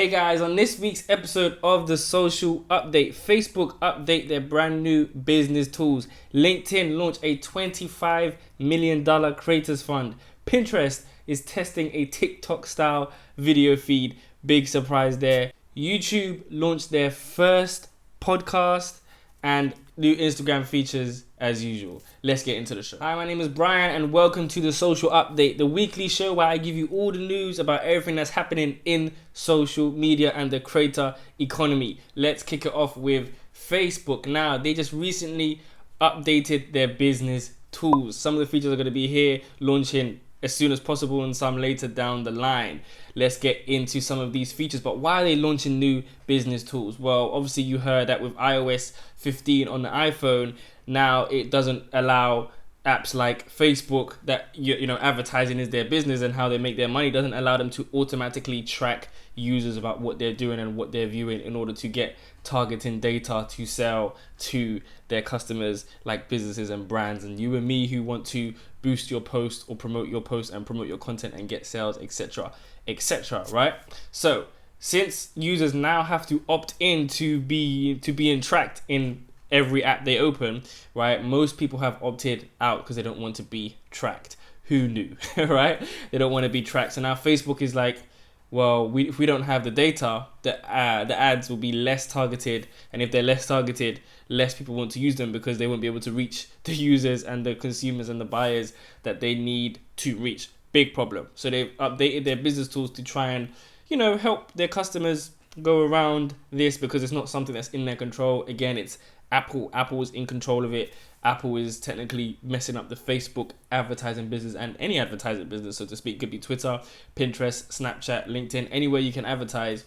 Hey guys, on this week's episode of the Social Update, Facebook update their brand new business tools. LinkedIn launched a $25 million creators fund. Pinterest is testing a TikTok style video feed. Big surprise there. YouTube launched their first podcast and new Instagram features as usual. Let's get into the show. Hi, my name is Brian and welcome to the Social Update, the weekly show where I give you all the news about everything that's happening in social media and the creator economy. Let's kick it off with Facebook. Now, they just recently updated their business tools. Some of the features are going to be here launching as soon as possible and some later down the line. Let's get into some of these features. But why are they launching new business tools? Well, obviously you heard that with iOS 15 on the iPhone, now it doesn't allow apps like Facebook that you know advertising is their business and how they make their money, doesn't allow them to automatically track users about what they're doing and what they're viewing in order to get targeting data to sell to their customers like businesses and brands and you and me who want to boost your post or promote your post and promote your content and get sales, etc, right? So since users now have to opt in to being tracked in every app they open, right? Most people have opted out because they don't want to be tracked. Who knew, right? They don't want to be tracked. So now Facebook is like, well, if we don't have the data, the ads will be less targeted. And if they're less targeted, less people want to use them because they won't be able to reach the users and the consumers and the buyers that they need to reach. Big problem. So they've updated their business tools to try and, help their customers go around this because it's not something that's in their control. Again, it's Apple is in control of it. Apple is technically messing up the Facebook advertising business and any advertising business, so to speak. Could be Twitter, Pinterest, Snapchat, LinkedIn, anywhere you can advertise.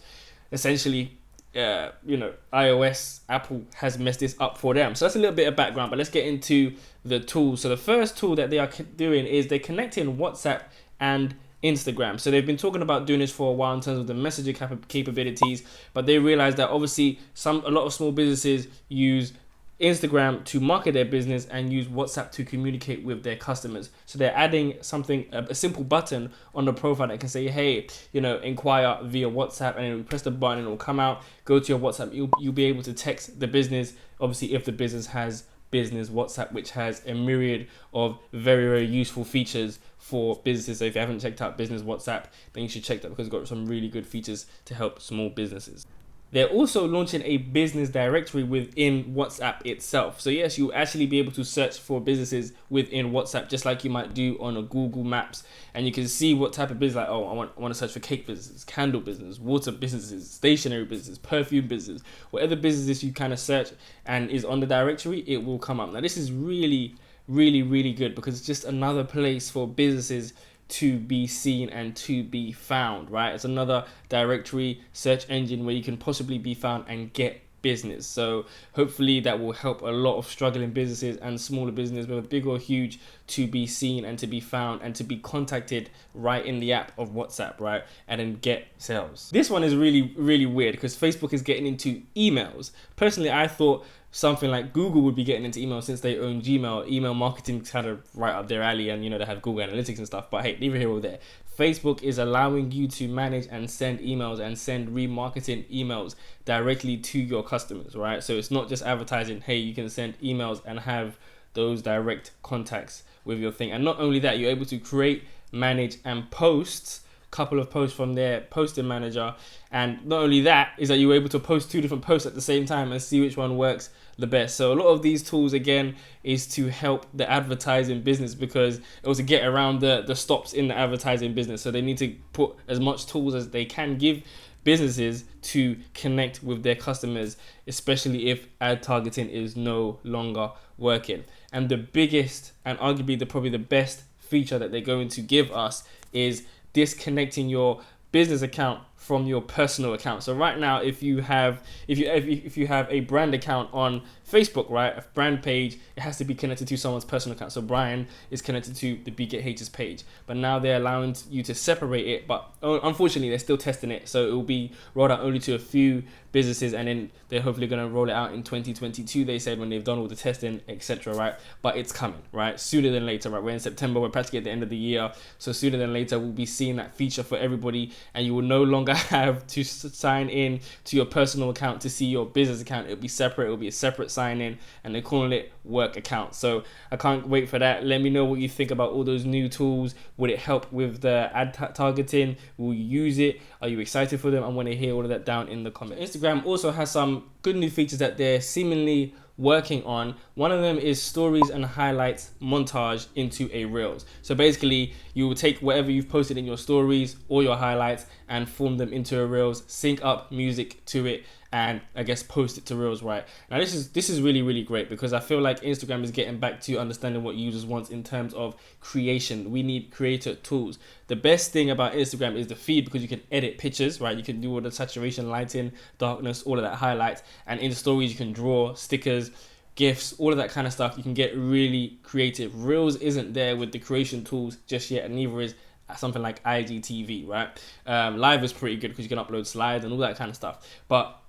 Essentially, iOS, Apple has messed this up for them. So that's a little bit of background, but let's get into the tools. So the first tool that they are doing is they're connecting WhatsApp and Instagram. So they've been talking about doing this for a while in terms of the messaging capabilities, but they realized that obviously a lot of small businesses use Instagram to market their business and use WhatsApp to communicate with their customers. So they're adding something, a simple button on the profile that can say, hey, inquire via WhatsApp, and you press the button and it will come out, go to your WhatsApp. You'll be able to text the business, obviously if the business has business WhatsApp, which has a myriad of very, very useful features for businesses. So if you haven't checked out business WhatsApp, then you should check that because it's got some really good features to help small businesses. They're also launching a business directory within WhatsApp itself. So yes, you'll actually be able to search for businesses within WhatsApp, just like you might do on a Google Maps. And you can see what type of business, like, I want to search for cake businesses, candle business, water businesses, stationery business, perfume business, whatever businesses you kind of search and is on the directory, it will come up. Now this is really, really, really good because it's just another place for businesses to be seen and to be found, right? It's another directory search engine where you can possibly be found and get business. So hopefully that will help a lot of struggling businesses and smaller businesses, whether big or huge, to be seen and to be found and to be contacted right in the app of WhatsApp, right? And then get sales. This one is really, really weird because Facebook is getting into emails. Personally, I thought something like Google would be getting into email since they own Gmail. Email marketing is kind of right up their alley, and they have Google Analytics and stuff. But hey, neither here or there. Facebook is allowing you to manage and send emails and send remarketing emails directly to your customers, right? So it's not just advertising. Hey, you can send emails and have those direct contacts with your thing. And not only that, you're able to create, manage, and post couple of posts from their posting manager. And not only that, is that you're able to post two different posts at the same time and see which one works the best. So a lot of these tools, again, is to help the advertising business because it was to get around the stops in the advertising business. So they need to put as much tools as they can give businesses to connect with their customers, especially if ad targeting is no longer working. And the biggest and arguably probably the best feature that they're going to give us is disconnecting your business account from your personal account. So right now, if you have a brand account on Facebook, right, a brand page, it has to be connected to someone's personal account. So Brian is connected to the BKH's page, but now they're allowing you to separate it. But unfortunately, they're still testing it, so it will be rolled out only to a few businesses, and then they're hopefully going to roll it out in 2022. They said when they've done all the testing, etc. Right, but it's coming, right, sooner than later. Right, we're in September, we're practically at the end of the year, so sooner than later we'll be seeing that feature for everybody, and you will no longer have to sign in to your personal account to see your business account. It'll be separate. It'll be a separate sign in, and they're calling it work account. So I can't wait for that. Let me know what you think about all those new tools. Would it help with the ad targeting? Will you use it? Are you excited for them? I want to hear all of that down in the comments. Instagram also has some good new features that they're seemingly working on. One of them is stories and highlights montage into a reels. So basically you will take whatever you've posted in your stories or your highlights and form them into a reels, sync up music to it, and I guess post it to reels. Right now, this is really great, because I feel like Instagram is getting back to understanding what users want in terms of creation. We need creator tools. The best thing about Instagram is the feed, because you can edit pictures, right? You can do all the saturation, lighting, darkness, all of that, highlights, and in stories you can draw stickers, GIFs, all of that kind of stuff. You can get really creative. Reels isn't there with the creation tools just yet, and neither is something like IGTV, right? Live is pretty good because you can upload slides and all that kind of stuff, but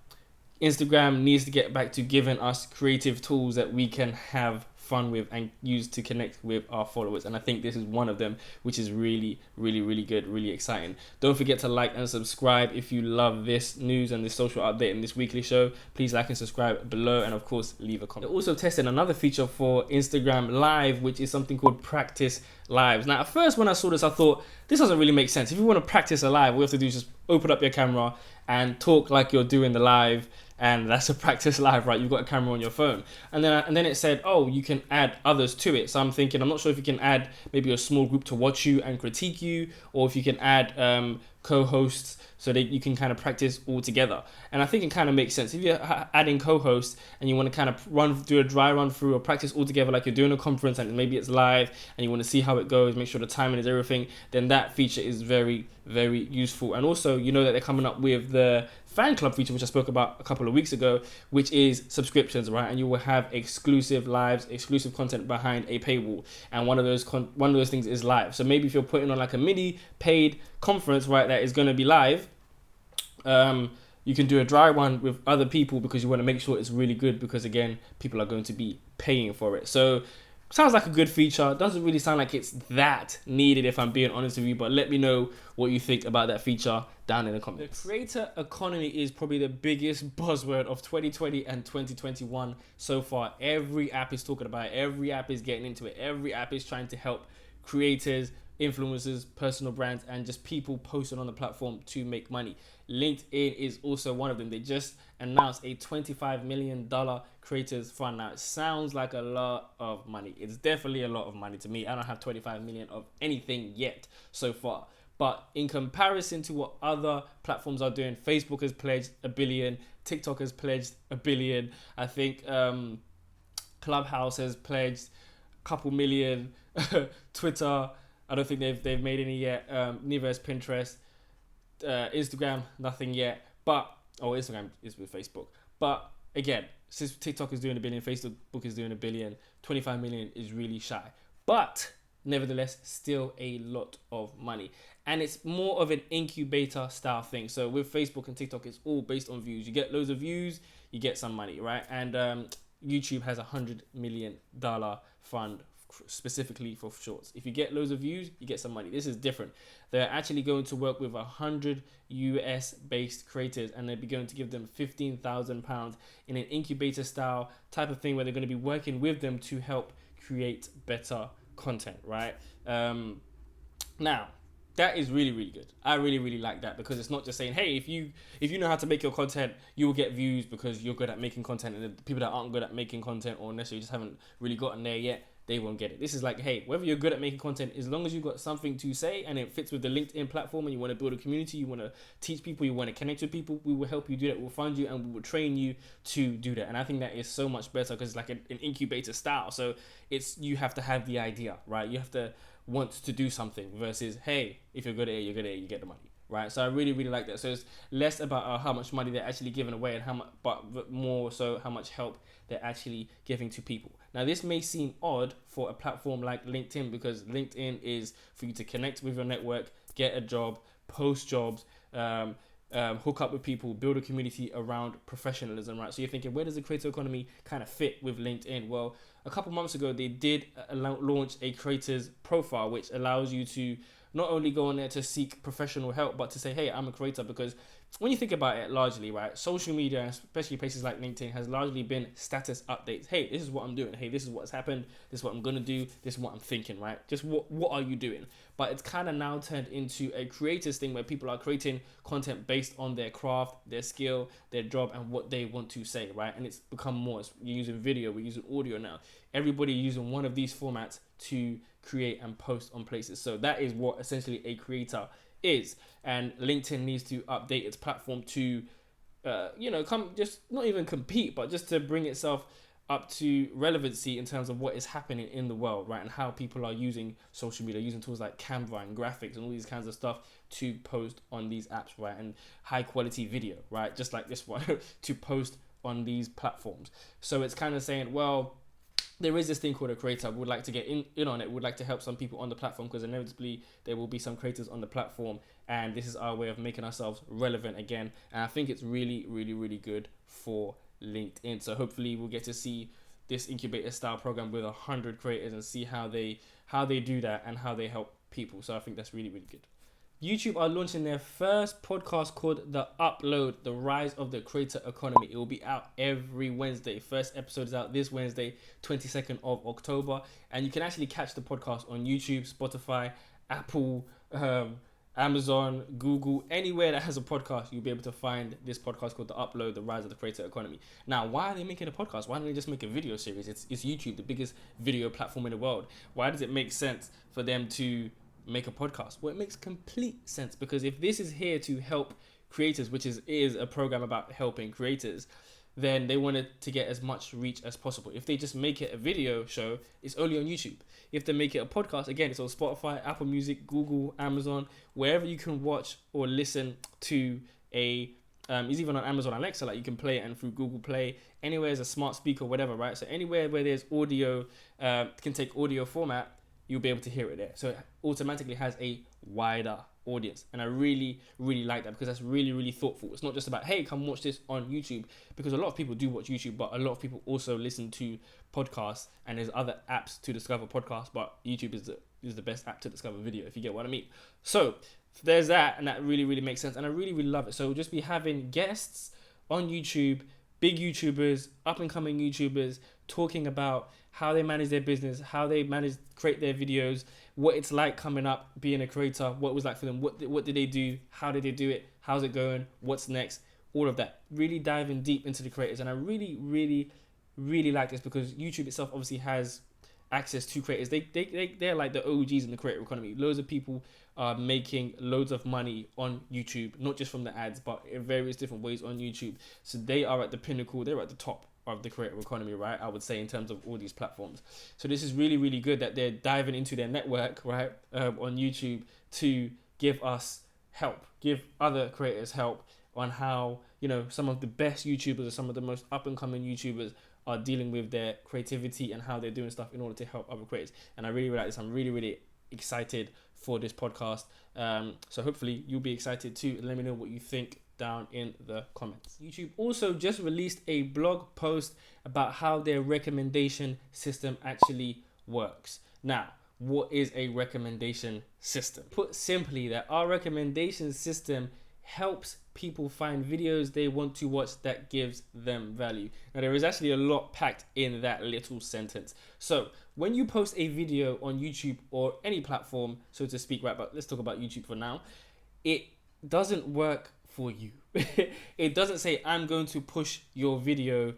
Instagram needs to get back to giving us creative tools that we can have fun with and use to connect with our followers, and I think this is one of them, which is really good, really exciting. Don't forget to like and subscribe if you love this news and this social update and this weekly show. Please like and subscribe below, and of course leave a comment. They're also testing another feature for Instagram Live, which is something called practice lives. Now at first when I saw this, I thought this doesn't really make sense. If you want to practice a live, all you have to do is just open up your camera and talk like you're doing the live, and that's a practice live, right? You've got a camera on your phone, and then it said, oh, you can add others to it. So I'm thinking, I'm not sure if you can add maybe a small group to watch you and critique you, or if you can add co-hosts so that you can kind of practice all together. And I think it kind of makes sense if you're adding co-hosts and you want to kind of do a dry run through or practice all together like you're doing a conference, and maybe it's live and you want to see how it goes, make sure the timing is everything, then that feature is very useful. And also, you know that they're coming up with the fan club feature, which I spoke about a couple of weeks ago, which is subscriptions, right? And you will have exclusive lives, exclusive content behind a paywall, and one of those things is live. So maybe if you're putting on like a mini paid conference, right, that is going to be live, you can do a dry one with other people because you want to make sure it's really good, because again, people are going to be paying for it. So sounds like a good feature. Doesn't really sound like it's that needed, if I'm being honest with you, but let me know what you think about that feature down in the comments. The creator economy is probably the biggest buzzword of 2020 and 2021 so far. Every app is talking about it. Every app is getting into it. Every app is trying to help creators, influencers, personal brands, and just people posting on the platform to make money. LinkedIn is also one of them. They just announced a $25 million creators fund. Now it sounds like a lot of money. It's definitely a lot of money to me. I don't have 25 million of anything yet so far, but in comparison to what other platforms are doing, Facebook has pledged $1 billion, TikTok has pledged $1 billion, I think Clubhouse has pledged a couple million, Twitter, I don't think they've made any yet, neither has Pinterest, Instagram, nothing yet, but Instagram is with Facebook. But again, since TikTok is doing $1 billion, Facebook is doing $1 billion, 25 million is really shy, but nevertheless still a lot of money, and it's more of an incubator style thing. So with Facebook and TikTok, it's all based on views. You get loads of views, you get some money, right? And YouTube has $100 million fund specifically for shorts. If you get loads of views, you get some money. This is different. They're actually going to work with 100 US based creators, and they're going to give them £15,000 in an incubator style type of thing, where they're going to be working with them to help create better content, right? Now that is really good. I really like that, because it's not just saying, hey, if you know how to make your content, you will get views because you're good at making content, and the people that aren't good at making content, or necessarily just haven't really gotten there yet, they won't get it. This is like, hey, whether you're good at making content, as long as you've got something to say and it fits with the LinkedIn platform, and you want to build a community, you want to teach people, you want to connect with people, we will help you do that. We'll fund you and we will train you to do that. And I think that is so much better, because it's like an incubator style. So you have to have the idea, right? You have to want to do something, versus, hey, if you're good at it, you're good at it, you get the money, right? So I really like that. So it's less about how much money they're actually giving away, and how much, but more so how much help they're actually giving to people. Now this may seem odd for a platform like LinkedIn, because LinkedIn is for you to connect with your network, get a job, post jobs, hook up with people, build a community around professionalism, right? So you're thinking, where does the creator economy kind of fit with LinkedIn? Well, a couple months ago, they did launch a creator's profile, which allows you to not only go on there to seek professional help, but to say, hey, I'm a creator. Because when you think about it largely, right, social media, especially places like LinkedIn, has largely been status updates. Hey, this is what I'm doing. Hey, this is what's happened. This is what I'm going to do. This is what I'm thinking, right? Just what are you doing? But it's kind of now turned into a creators thing where people are creating content based on their craft, their skill, their job, and what they want to say, right? And it's become more. You're using video, we're using audio now. Everybody using one of these formats to create and post on places. So that is what essentially a creator is. And LinkedIn needs to update its platform to, come just not even compete, but just to bring itself up to relevancy in terms of what is happening in the world, right? And how people are using social media, using tools like Canva and graphics and all these kinds of stuff to post on these apps, right? And high quality video, right? Just like this one, to post on these platforms. So it's kind of saying, well, there is this thing called a creator. We would like to get in on it. We'd like to help some people on the platform, because inevitably there will be some creators on the platform, and this is our way of making ourselves relevant again. And I think it's really, really, really good for LinkedIn. So hopefully we'll get to see this incubator style program with 100 creators and see how they do that and how they help people. So I think that's really, really good. YouTube are launching their first podcast called The Upload, The Rise of the Creator Economy. It will be out every Wednesday. First episode is out this Wednesday, 22nd of October. And you can actually catch the podcast on YouTube, Spotify, Apple, Amazon, Google, anywhere that has a podcast, you'll be able to find this podcast called The Upload, The Rise of the Creator Economy. Now, why are they making a podcast? Why don't they just make a video series? It's YouTube, the biggest video platform in the world. Why does it make sense for them to make a podcast? Well, it makes complete sense, because if this is here to help creators, which is a program about helping creators, then they wanted to get as much reach as possible. If they just make it a video show, it's only on YouTube. If they make it a podcast, again, it's on Spotify, Apple Music, Google, Amazon, wherever you can watch or listen to it's even on Amazon Alexa, like you can play it, and through Google Play, anywhere there's a smart speaker, whatever, right? So anywhere where there's audio, can take audio format, you'll be able to hear it there. So it automatically has a wider audience. And I really, really like that, because that's really, really thoughtful. It's not just about, hey, come watch this on YouTube, because a lot of people do watch YouTube, but a lot of people also listen to podcasts, and there's other apps to discover podcasts, but YouTube is the best app to discover video, if you get what I mean. So there's that, and that really, really makes sense. And I really, really love it. So we'll just be having guests on YouTube, big YouTubers, up and coming YouTubers, talking about how they manage their business, how they create their videos, what it's like coming up, being a creator, what it was like for them, what did they do, how did they do it, how's it going, what's next, all of that. Really diving deep into the creators. And I really, really, really like this, because YouTube itself obviously has access to creators. They're like the OGs in the creator economy. Loads of people are making loads of money on YouTube, not just from the ads, but in various different ways on YouTube. So they are at the pinnacle, they're at the top of the creator economy, right? I would say, in terms of all these platforms. So this is really, really good that they're diving into their network, right, on YouTube, to give us help, give other creators help on how, some of the best YouTubers or some of the most up and coming YouTubers are dealing with their creativity and how they're doing stuff in order to help other creators. And I really, really like this. I'm really, really excited for this podcast. So hopefully you'll be excited too. Let me know what you think down in the comments. YouTube also just released a blog post about how their recommendation system actually works. Now, what is a recommendation system? Put simply, that our recommendation system helps people find videos they want to watch that gives them value. Now, there is actually a lot packed in that little sentence. So when you post a video on YouTube or any platform, so to speak, right, but let's talk about YouTube for now, it doesn't work for you. It doesn't say, I'm going to push your video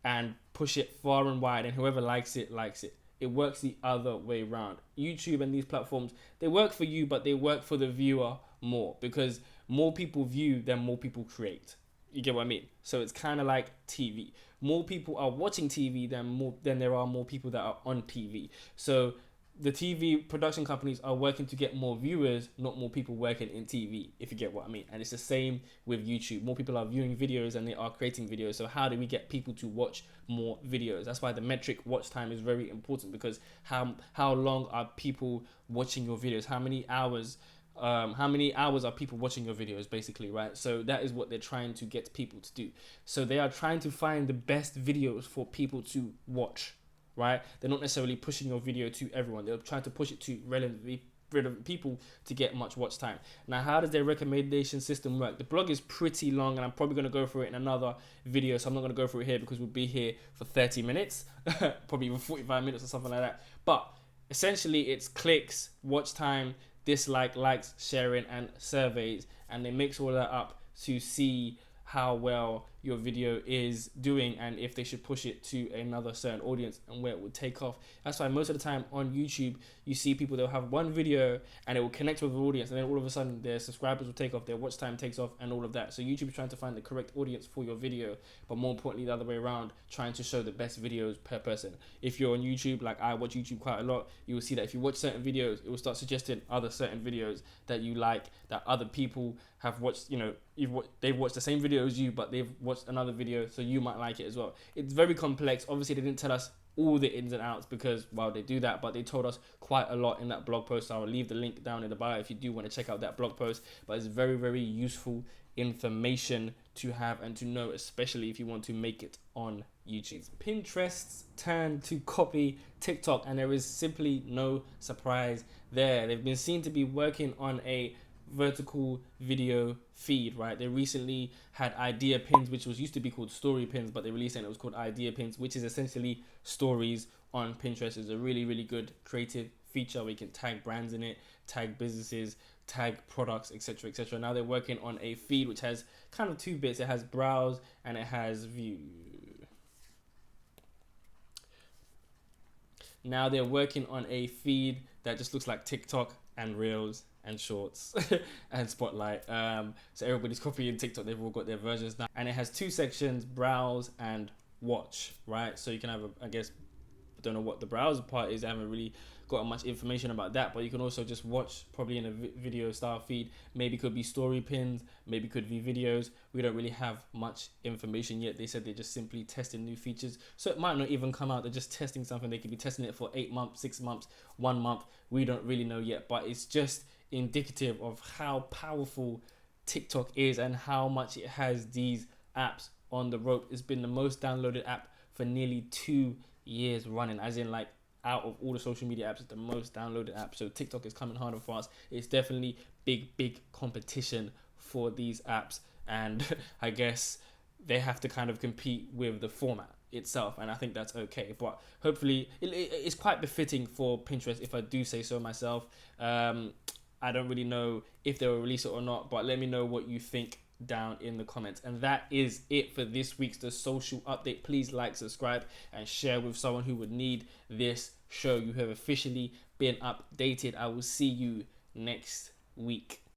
and push it far and wide, and whoever likes it, likes it. It works the other way around. YouTube and these platforms, they work for you, but they work for the viewer more, because more people view than more people create. You get what I mean? So it's kind of like TV. More people are watching TV than there are more people that are on TV. So the TV production companies are working to get more viewers, not more people working in TV, if you get what I mean. And it's the same with YouTube. More people are viewing videos than they are creating videos. So how do we get people to watch more videos? That's why the metric watch time is very important, because how long are people watching your videos? How many hours are people watching your videos, basically, right? So that is what they're trying to get people to do. So they are trying to find the best videos for people to watch, right? They're not necessarily pushing your video to everyone. They're trying to push it to relatively rid of people to get much watch time. Now, how does their recommendation system work? The blog is pretty long, and I'm probably going to go through it in another video, so I'm not going to go through it here because we'll be here for 30 minutes, probably even 45 minutes or something like that. But essentially, it's clicks, watch time, dislike, likes, sharing, and surveys, and they mix all that up to see how well your video is doing and if they should push it to another certain audience and where it would take off. That's why most of the time on YouTube you see people, they'll have one video and it will connect with the audience, and then all of a sudden their subscribers will take off, their watch time takes off, and all of that. So YouTube is trying to find the correct audience for your video, but more importantly the other way around, trying to show the best videos per person. If you're on YouTube, like I watch YouTube quite a lot, you will see that if you watch certain videos, it will start suggesting other certain videos that you like, that other people have watched. You know, they've watched the same video as you, but they've watched another video, so you might like it as well. It's very complex. Obviously they didn't tell us all the ins and outs because, well, they do that, but they told us quite a lot in that blog post. So I'll leave the link down in the bio if you do want to check out that blog post. But it's very, very useful information to have and to know, especially if you want to make it on YouTube. Pinterest's turn to copy TikTok, and there is simply no surprise there. They've been seen to be working on a vertical video feed, right? They recently had idea pins, which was used to be called story pins, but they released it and it was called idea pins, which is essentially stories on Pinterest. It's a really, really good creative feature where you can tag brands in it, tag businesses, tag products, etc., etc. Now they're working on a feed which has kind of two bits. It has browse and it has view. Now they're working on a feed that just looks like TikTok and Reels and Shorts and Spotlight. So everybody's copying TikTok. They've all got their versions now. And it has two sections, browse and watch, right? So you can have, I guess, I don't know what the browser part is. I haven't really got much information about that, but you can also just watch probably in a video style feed. Maybe could be story pins, maybe could be videos. We don't really have much information yet. They said they're just simply testing new features, so it might not even come out. They're just testing something. They could be testing it for 8 months, 6 months, 1 month. We don't really know yet, but it's just indicative of how powerful TikTok is and how much it has these apps on the rope. It's been the most downloaded app for nearly 2 years running, as in, like, out of all the social media apps, it's the most downloaded app. So TikTok is coming hard and fast. It's definitely big competition for these apps, and I guess they have to kind of compete with the format itself, and I think that's okay. But hopefully it's quite befitting for Pinterest, if I do say so myself. I don't really know if they will release it or not, but let me know what you think down in the comments. And that is it for this week's The Social Update. Please like, subscribe, and share with someone who would need this show. You have officially been updated. I will see you next week.